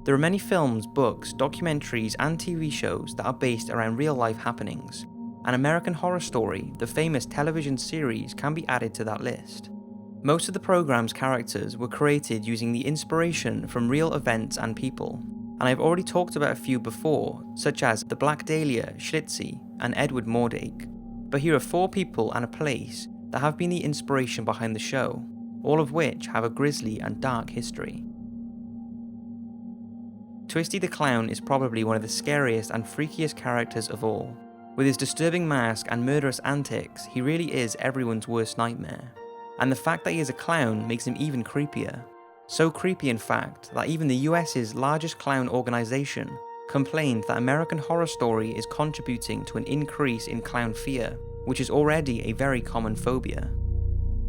There are many films, books, documentaries, and TV shows that are based around real-life happenings, and American Horror Story, the famous television series, can be added to that list. Most of the program's characters were created using the inspiration from real events and people, and I've already talked about a few before, such as the Black Dahlia, Schlitzie, and Edward Mordache. But here are 4 people and a place that have been the inspiration behind the show, all of which have a grisly and dark history. Twisty the Clown is probably one of the scariest and freakiest characters of all. With his disturbing mask and murderous antics, he really is everyone's worst nightmare. And the fact that he is a clown makes him even creepier. So creepy in fact that even the US's largest clown organization complained that American Horror Story is contributing to an increase in clown fear, which is already a very common phobia.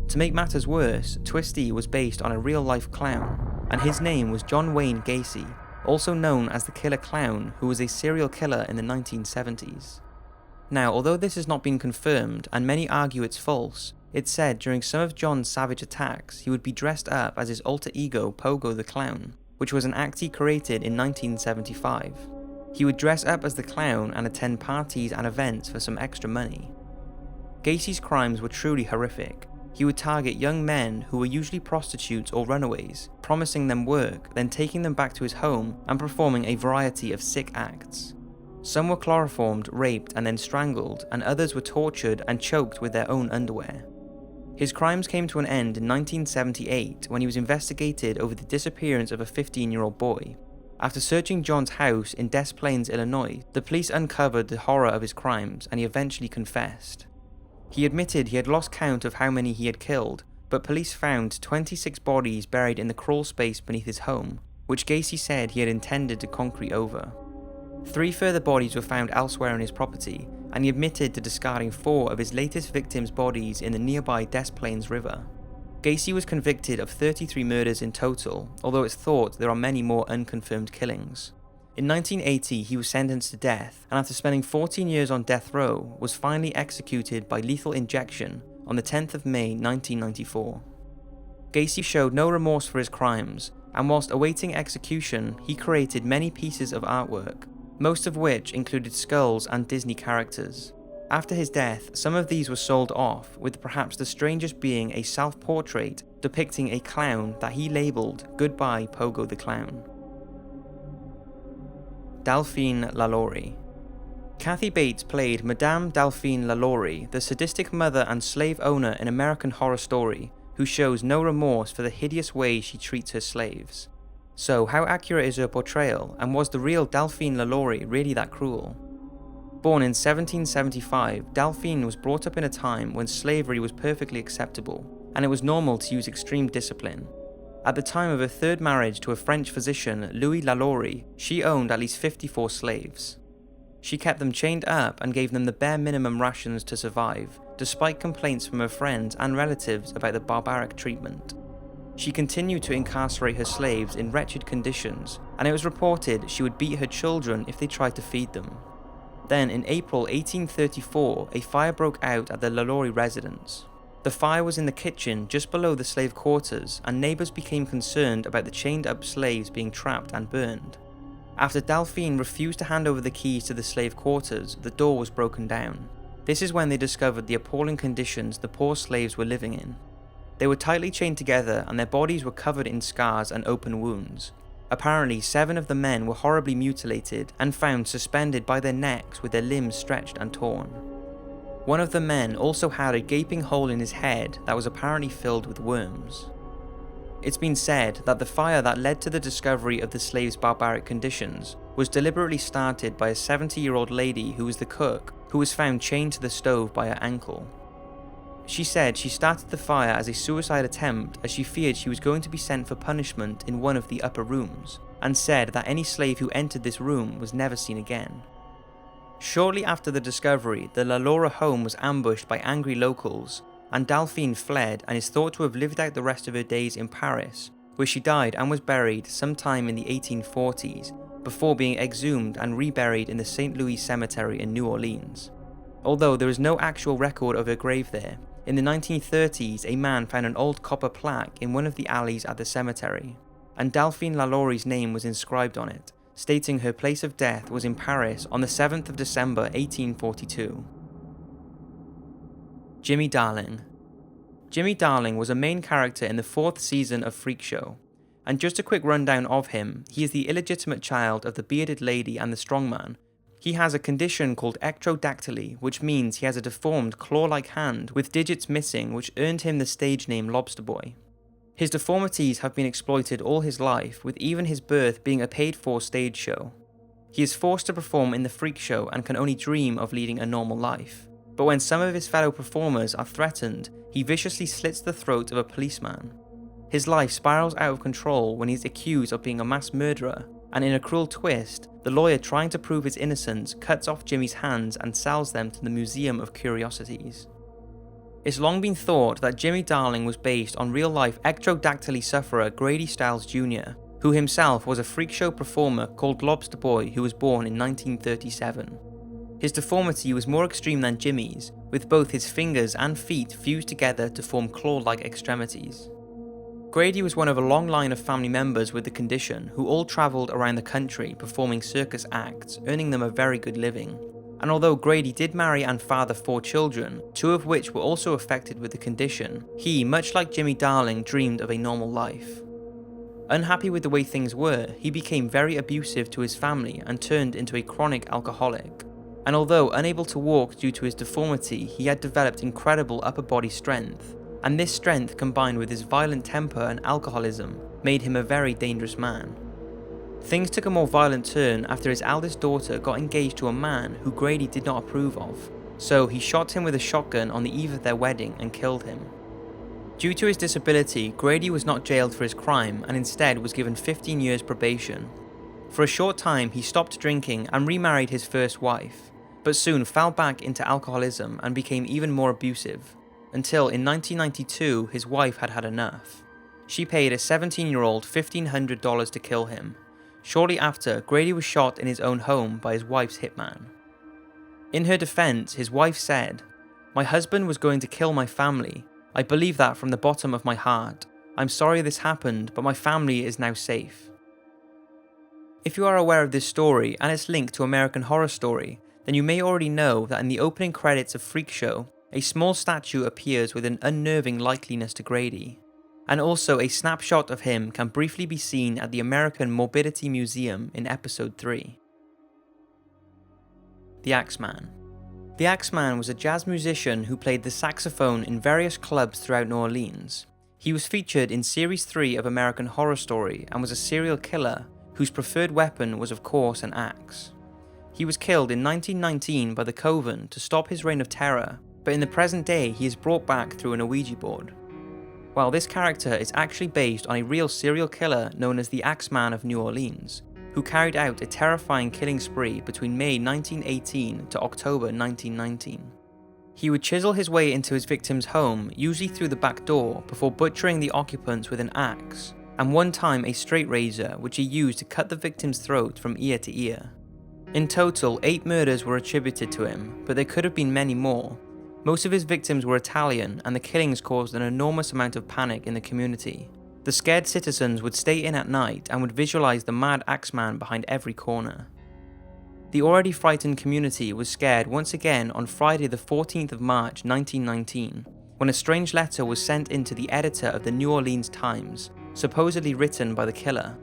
To make matters worse, Twisty was based on a real-life clown, and his name was John Wayne Gacy, also known as the Killer Clown, who was a serial killer in the 1970s. Now, although this has not been confirmed, and many argue it's false, it's said during some of John's savage attacks he would be dressed up as his alter ego Pogo the Clown, which was an act he created in 1975. He would dress up as the clown and attend parties and events for some extra money. Gacy's crimes were truly horrific. He would target young men who were usually prostitutes or runaways, promising them work, then taking them back to his home and performing a variety of sick acts. Some were chloroformed, raped, and then strangled, and others were tortured and choked with their own underwear. His crimes came to an end in 1978 when he was investigated over the disappearance of a 15-year-old boy. After searching John's house in Des Plaines, Illinois, the police uncovered the horror of his crimes and he eventually confessed. He admitted he had lost count of how many he had killed, but police found 26 bodies buried in the crawl space beneath his home, which Gacy said he had intended to concrete over. 3 further bodies were found elsewhere on his property, and he admitted to discarding 4 of his latest victims' bodies in the nearby Des Plaines River. Gacy was convicted of 33 murders in total, although it's thought there are many more unconfirmed killings. In 1980, he was sentenced to death, and after spending 14 years on death row, was finally executed by lethal injection on the 10th of May 1994. Gacy showed no remorse for his crimes, and whilst awaiting execution, he created many pieces of artwork, most of which included skulls and Disney characters. After his death, some of these were sold off, with perhaps the strangest being a self-portrait depicting a clown that he labelled "Goodbye Pogo the Clown." Delphine LaLaurie. Kathy Bates played Madame Delphine LaLaurie, the sadistic mother and slave owner in American Horror Story, who shows no remorse for the hideous way she treats her slaves. So, how accurate is her portrayal, and was the real Delphine LaLaurie really that cruel? Born in 1775, Delphine was brought up in a time when slavery was perfectly acceptable, and it was normal to use extreme discipline. At the time of her 3rd marriage to a French physician, Louis LaLaurie, she owned at least 54 slaves. She kept them chained up and gave them the bare minimum rations to survive, despite complaints from her friends and relatives about the barbaric treatment. She continued to incarcerate her slaves in wretched conditions, and it was reported she would beat her children if they tried to feed them. Then, in April 1834, a fire broke out at the LaLaurie residence. The fire was in the kitchen just below the slave quarters, and neighbours became concerned about the chained-up slaves being trapped and burned. After Delphine refused to hand over the keys to the slave quarters, the door was broken down. This is when they discovered the appalling conditions the poor slaves were living in. They were tightly chained together and their bodies were covered in scars and open wounds. Apparently, 7 of the men were horribly mutilated and found suspended by their necks with their limbs stretched and torn. One of the men also had a gaping hole in his head that was apparently filled with worms. It's been said that the fire that led to the discovery of the slaves' barbaric conditions was deliberately started by a 70-year-old lady who was the cook, who was found chained to the stove by her ankle. She said she started the fire as a suicide attempt as she feared she was going to be sent for punishment in one of the upper rooms, and said that any slave who entered this room was never seen again. Shortly after the discovery, the LaLaurie home was ambushed by angry locals, and Delphine fled and is thought to have lived out the rest of her days in Paris, where she died and was buried sometime in the 1840s, before being exhumed and reburied in the St. Louis Cemetery in New Orleans. Although there is no actual record of her grave there, in the 1930s a man found an old copper plaque in one of the alleys at the cemetery. and Delphine LaLaurie's name was inscribed on it, stating her place of death was in Paris on the 7th of December 1842. Jimmy Darling. Jimmy Darling was a main character in the 4th season of Freak Show, and just a quick rundown of him, he is the illegitimate child of the bearded lady and the strongman. He has a condition called ectrodactyly, which means he has a deformed claw-like hand with digits missing, which earned him the stage name Lobster Boy. His deformities have been exploited all his life, with even his birth being a paid-for stage show. He is forced to perform in the Freak Show and can only dream of leading a normal life. But when some of his fellow performers are threatened, he viciously slits the throat of a policeman. His life spirals out of control when he is accused of being a mass murderer, and in a cruel twist, the lawyer trying to prove his innocence cuts off Jimmy's hands and sells them to the Museum of Curiosities. It's long been thought that Jimmy Darling was based on real-life ectrodactyly sufferer Grady Stiles Jr., who himself was a freak show performer called Lobster Boy who was born in 1937. His deformity was more extreme than Jimmy's, with both his fingers and feet fused together to form claw-like extremities. Grady was one of a long line of family members with the condition who all travelled around the country performing circus acts, earning them a very good living. And although Grady did marry and father 4 children, 2 of which were also affected with the condition, he, much like Jimmy Darling, dreamed of a normal life. Unhappy with the way things were, he became very abusive to his family and turned into a chronic alcoholic. And although unable to walk due to his deformity, he had developed incredible upper body strength, and this strength combined with his violent temper and alcoholism made him a very dangerous man. Things took a more violent turn after his eldest daughter got engaged to a man who Grady did not approve of, so he shot him with a shotgun on the eve of their wedding and killed him. Due to his disability, Grady was not jailed for his crime and instead was given 15 years probation. For a short time he stopped drinking and remarried his first wife, but soon fell back into alcoholism and became even more abusive, until in 1992 his wife had had enough. She paid a 17-year-old $1,500 to kill him. Shortly after, Grady was shot in his own home by his wife's hitman. In her defense, his wife said, "My husband was going to kill my family. I believe that from the bottom of my heart. I'm sorry this happened, but my family is now safe." If you are aware of this story and its link to American Horror Story, then you may already know that in the opening credits of Freak Show, a small statue appears with an unnerving likeliness to Grady. And also a snapshot of him can briefly be seen at the American Morbidity Museum in episode 3. The Axeman. The Axeman was a jazz musician who played the saxophone in various clubs throughout New Orleans. He was featured in series 3 of American Horror Story and was a serial killer whose preferred weapon was of course an axe. He was killed in 1919 by the Coven to stop his reign of terror, but in the present day he is brought back through an Ouija board. While this character is actually based on a real serial killer known as the Axeman of New Orleans, who carried out a terrifying killing spree between May 1918 to October 1919. He would chisel his way into his victim's home, usually through the back door, before butchering the occupants with an axe, and one time a straight razor which he used to cut the victim's throat from ear to ear. In total, 8 murders were attributed to him, but there could have been many more. Most of his victims were Italian, and the killings caused an enormous amount of panic in the community. The scared citizens would stay in at night and would visualize the mad Axeman behind every corner. The already frightened community was scared once again on Friday the 14th of March 1919, when a strange letter was sent in to the editor of the New Orleans Times, supposedly written by the killer.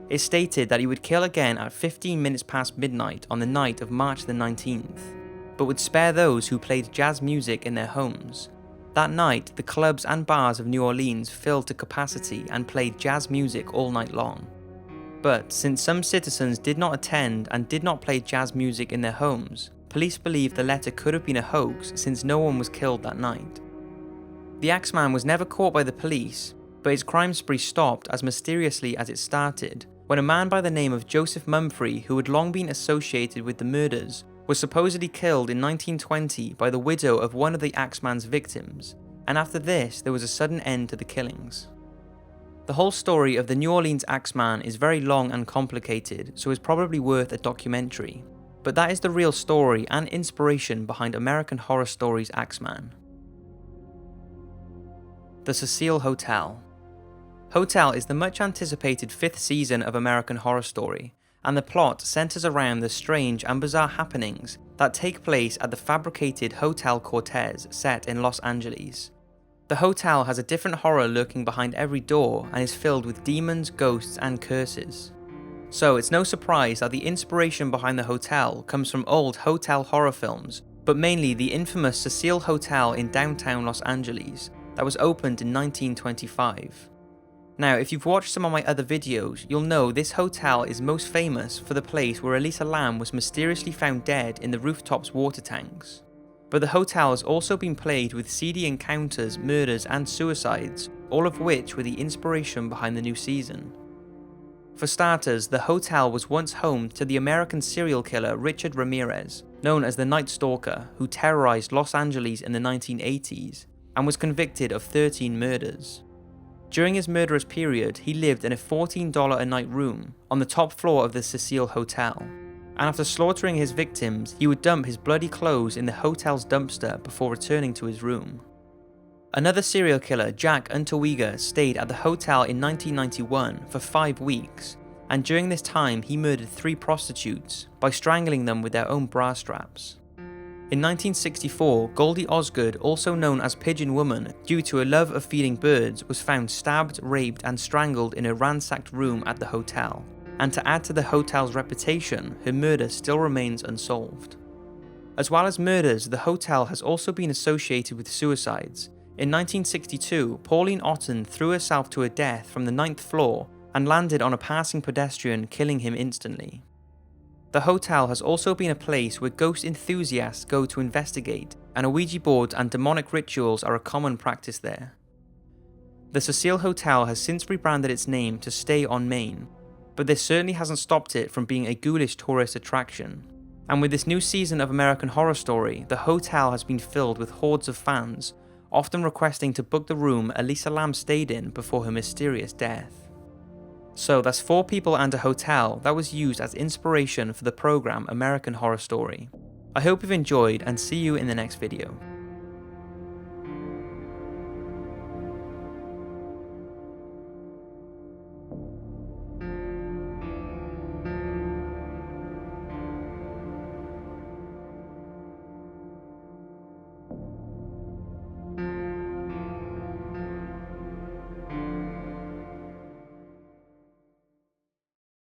It stated that he would kill again at 15 minutes past midnight on the night of March the 19th. But would spare those who played jazz music in their homes. That night, the clubs and bars of New Orleans filled to capacity and played jazz music all night long. But since some citizens did not attend and did not play jazz music in their homes, police believe the letter could have been a hoax since no one was killed that night. The Axeman was never caught by the police, but his crime spree stopped as mysteriously as it started, when a man by the name of Joseph Mumphrey, who had long been associated with the murders, was supposedly killed in 1920 by the widow of one of the Axeman's victims, and after this there was a sudden end to the killings. The whole story of the New Orleans Axeman is very long and complicated, so is probably worth a documentary, but that is the real story and inspiration behind American Horror Story's Axeman. The Cecile Hotel. Hotel is the much anticipated 5th season of American Horror Story, and the plot centers around the strange and bizarre happenings that take place at the fabricated Hotel Cortez set in Los Angeles. The hotel has a different horror lurking behind every door and is filled with demons, ghosts, and curses. So it's no surprise that the inspiration behind the hotel comes from old hotel horror films, but mainly the infamous Cecile Hotel in downtown Los Angeles that was opened in 1925. Now, if you've watched some of my other videos, you'll know this hotel is most famous for the place where Elisa Lam was mysteriously found dead in the rooftop's water tanks. But the hotel has also been plagued with seedy encounters, murders, and suicides, all of which were the inspiration behind the new season. For starters, the hotel was once home to the American serial killer Richard Ramirez, known as the Night Stalker, who terrorized Los Angeles in the 1980s, and was convicted of 13 murders. During his murderous period, he lived in a $14 a night room on the top floor of the Cecile Hotel, and after slaughtering his victims, he would dump his bloody clothes in the hotel's dumpster before returning to his room. Another serial killer, Jack Unterweger, stayed at the hotel in 1991 for 5 weeks, and during this time he murdered 3 prostitutes by strangling them with their own bra straps. In 1964, Goldie Osgood, also known as Pigeon Woman due to a love of feeding birds, was found stabbed, raped, and strangled in a ransacked room at the hotel. And to add to the hotel's reputation, her murder still remains unsolved. As well as murders, the hotel has also been associated with suicides. In 1962, Pauline Otten threw herself to her death from the 9th floor and landed on a passing pedestrian, killing him instantly. The hotel has also been a place where ghost enthusiasts go to investigate, and Ouija boards and demonic rituals are a common practice there. The Cecile Hotel has since rebranded its name to Stay on Main, but this certainly hasn't stopped it from being a ghoulish tourist attraction. And with this new season of American Horror Story, the hotel has been filled with hordes of fans, often requesting to book the room Elisa Lam stayed in before her mysterious death. So that's 4 people and a hotel that was used as inspiration for the program American Horror Story. I hope you've enjoyed and see you in the next video.